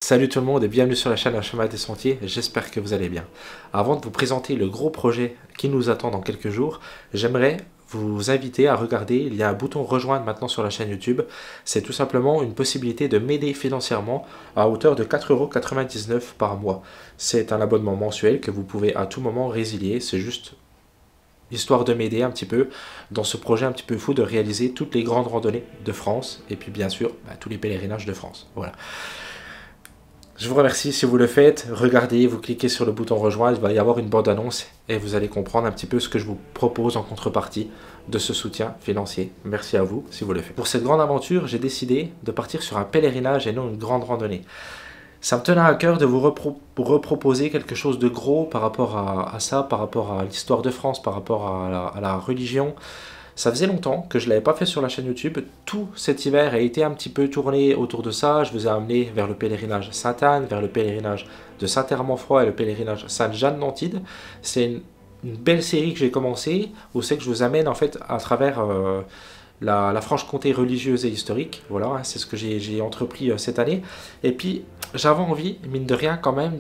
Salut tout le monde et bienvenue sur la chaîne Un Chemin des Sentiers, j'espère que vous allez bien. Avant de vous présenter le gros projet qui nous attend dans quelques jours, j'aimerais vous inviter à regarder, il y a un bouton rejoindre maintenant sur la chaîne YouTube. C'est tout simplement une possibilité de m'aider financièrement à hauteur de 4,99 € par mois. C'est un abonnement mensuel que vous pouvez à tout moment résilier, c'est juste histoire de m'aider un petit peu dans ce projet un petit peu fou de réaliser toutes les grandes randonnées de France et puis bien sûr tous les pèlerinages de France. Voilà. Je vous remercie si vous le faites, regardez, vous cliquez sur le bouton rejoindre, il va y avoir une bande-annonce et vous allez comprendre un petit peu ce que je vous propose en contrepartie de ce soutien financier. Merci à vous si vous le faites. Pour cette grande aventure, j'ai décidé de partir sur un pèlerinage et non une grande randonnée. Ça me tenait à cœur de vous reproposer quelque chose de gros par rapport à ça, par rapport à l'histoire de France, par rapport à la religion. Ça faisait longtemps que je ne l'avais pas fait sur la chaîne YouTube. Tout cet hiver a été un petit peu tourné autour de ça. Je vous ai amené vers le pèlerinage Sainte-Anne, vers le pèlerinage de Saint-Hermand-Froid et le pèlerinage Sainte-Jeanne-d'Antibes. C'est une belle série que j'ai commencé, où c'est que je vous amène en fait à travers la Franche-Comté religieuse et historique. Voilà, hein, c'est ce que j'ai entrepris cette année. Et puis j'avais envie, mine de rien quand même,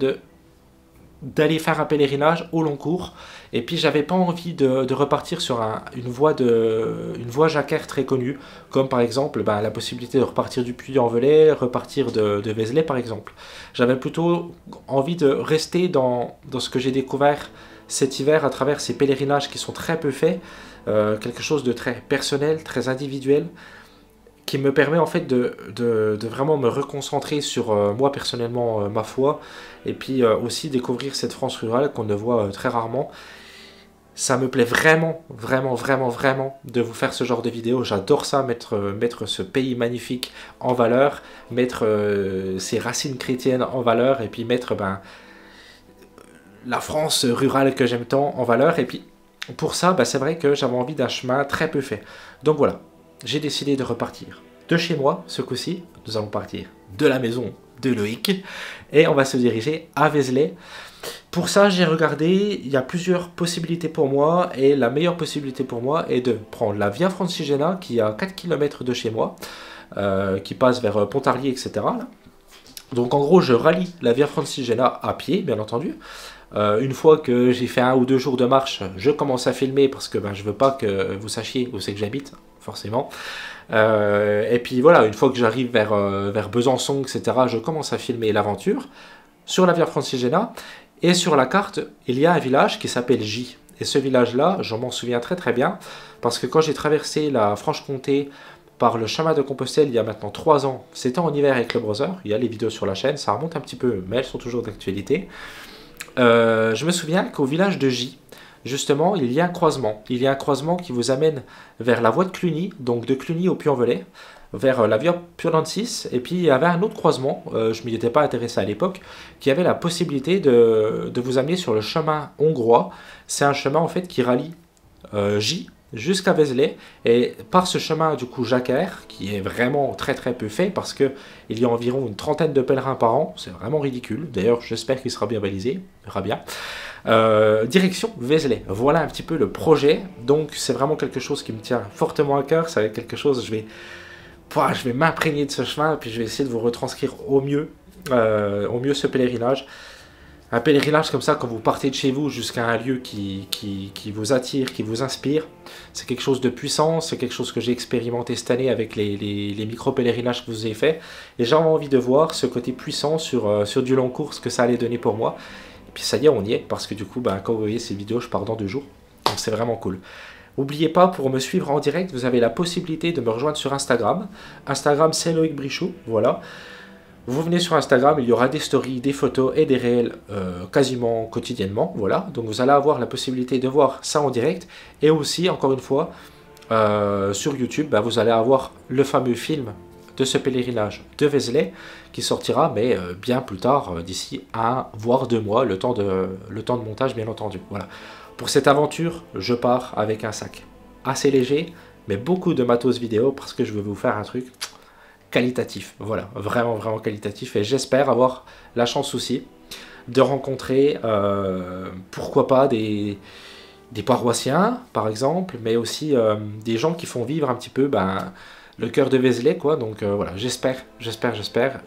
d'aller faire un pèlerinage au long cours, et puis j'avais pas envie de repartir sur une voie jacquère très connue, comme par exemple la possibilité de repartir du Puy-en-Velay, repartir de Vézelay par exemple. J'avais plutôt envie de rester dans ce que j'ai découvert cet hiver à travers ces pèlerinages qui sont très peu faits, quelque chose de très personnel, très individuel, qui me permet en fait de vraiment me reconcentrer sur moi personnellement, ma foi, et puis aussi découvrir cette France rurale qu'on ne voit très rarement. Ça me plaît vraiment, vraiment, vraiment, vraiment de vous faire ce genre de vidéo. J'adore ça, mettre ce pays magnifique en valeur, mettre ses racines chrétiennes en valeur, et puis mettre la France rurale que j'aime tant en valeur. Et puis pour ça, c'est vrai que j'avais envie d'un chemin très peu fait. Donc voilà. J'ai décidé de repartir de chez moi ce coup-ci. Nous allons partir de la maison de Loïc et on va se diriger à Vézelay. Pour ça, j'ai regardé, il y a plusieurs possibilités pour moi et la meilleure possibilité pour moi est de prendre la Via Francigena qui est à 4 km de chez moi, qui passe vers Pontarlier, etc. Là. Donc en gros, je rallie la Via Francigena à pied, bien entendu. Une fois que j'ai fait 1 ou 2 jours de marche, je commence à filmer parce que je veux pas que vous sachiez où c'est que j'habite, forcément. Et puis voilà, une fois que j'arrive vers Besançon, etc., je commence à filmer l'aventure sur la Via Francigena. Et sur la carte, il y a un village qui s'appelle Gy. Et ce village-là, je m'en souviens très très bien, parce que quand j'ai traversé la Franche-Comté par le chemin de Compostelle il y a maintenant 3 ans, c'était en hiver avec le brother, il y a les vidéos sur la chaîne, ça remonte un petit peu, mais elles sont toujours d'actualité. Je me souviens qu'au village de Gy, justement, il y a un croisement. Il y a un croisement qui vous amène vers la voie de Cluny, donc de Cluny au Puy-en-Velay, vers la Via Pur-Nancy, et puis il y avait un autre croisement, je ne m'y étais pas intéressé à l'époque, qui avait la possibilité de vous amener sur le chemin hongrois. C'est un chemin en fait qui rallie Gy jusqu'à Vézelay, et par ce chemin du coup jacquère, qui est vraiment très très peu fait, parce qu'il y a environ une trentaine de pèlerins par an, c'est vraiment ridicule, d'ailleurs j'espère qu'il sera bien balisé, on verra bien. Direction Vézelay, voilà un petit peu le projet, donc c'est vraiment quelque chose qui me tient fortement à cœur, c'est quelque chose, je vais m'imprégner de ce chemin, et puis je vais essayer de vous retranscrire au mieux ce pèlerinage. Un pèlerinage comme ça, quand vous partez de chez vous jusqu'à un lieu qui vous attire, qui vous inspire, c'est quelque chose de puissant, c'est quelque chose que j'ai expérimenté cette année avec les micro-pèlerinages que vous avez fait, et j'avais envie de voir ce côté puissant sur du long cours, ce que ça allait donner pour moi. Et puis ça y est, on y est, parce que du coup, quand vous voyez ces vidéos, je pars dans 2 jours, donc c'est vraiment cool. N'oubliez pas, pour me suivre en direct, vous avez la possibilité de me rejoindre sur Instagram. Instagram, c'est Loïc Brichoux, voilà. Vous venez sur Instagram, il y aura des stories, des photos et des réels quasiment quotidiennement, voilà. Donc vous allez avoir la possibilité de voir ça en direct. Et aussi, encore une fois, sur YouTube, vous allez avoir le fameux film de ce pèlerinage de Vézelay qui sortira, mais bien plus tard, d'ici 1 voire 2 mois, le temps de montage bien entendu. Voilà. Pour cette aventure, je pars avec un sac assez léger, mais beaucoup de matos vidéo parce que je veux vous faire un truc qualitatif, voilà, vraiment vraiment qualitatif, et j'espère avoir la chance aussi de rencontrer pourquoi pas des paroissiens par exemple, mais aussi des gens qui font vivre un petit peu le cœur de Vézelay, quoi. Donc voilà, j'espère.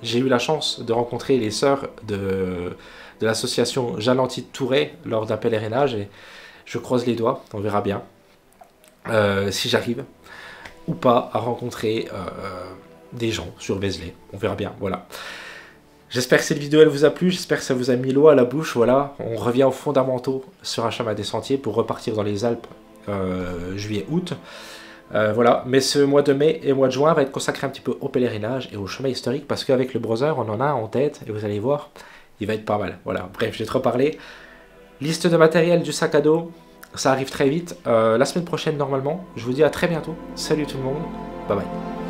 J'ai eu la chance de rencontrer les sœurs de l'association Jalantide Touret lors d'un pèlerinage et je croise les doigts, on verra bien si j'arrive ou pas à rencontrer des gens sur Vézelay. On verra bien, voilà. J'espère que cette vidéo elle vous a plu, j'espère que ça vous a mis l'eau à la bouche, voilà. On revient aux fondamentaux sur un chemin des sentiers pour repartir dans les Alpes juillet-août. Voilà, mais ce mois de mai et mois de juin va être consacré un petit peu au pèlerinage et au chemin historique parce qu'avec le brother, on en a un en tête et vous allez voir, il va être pas mal. Voilà, bref, j'ai trop parlé. Liste de matériel du sac à dos, ça arrive très vite. La semaine prochaine normalement. Je vous dis à très bientôt. Salut tout le monde, bye bye.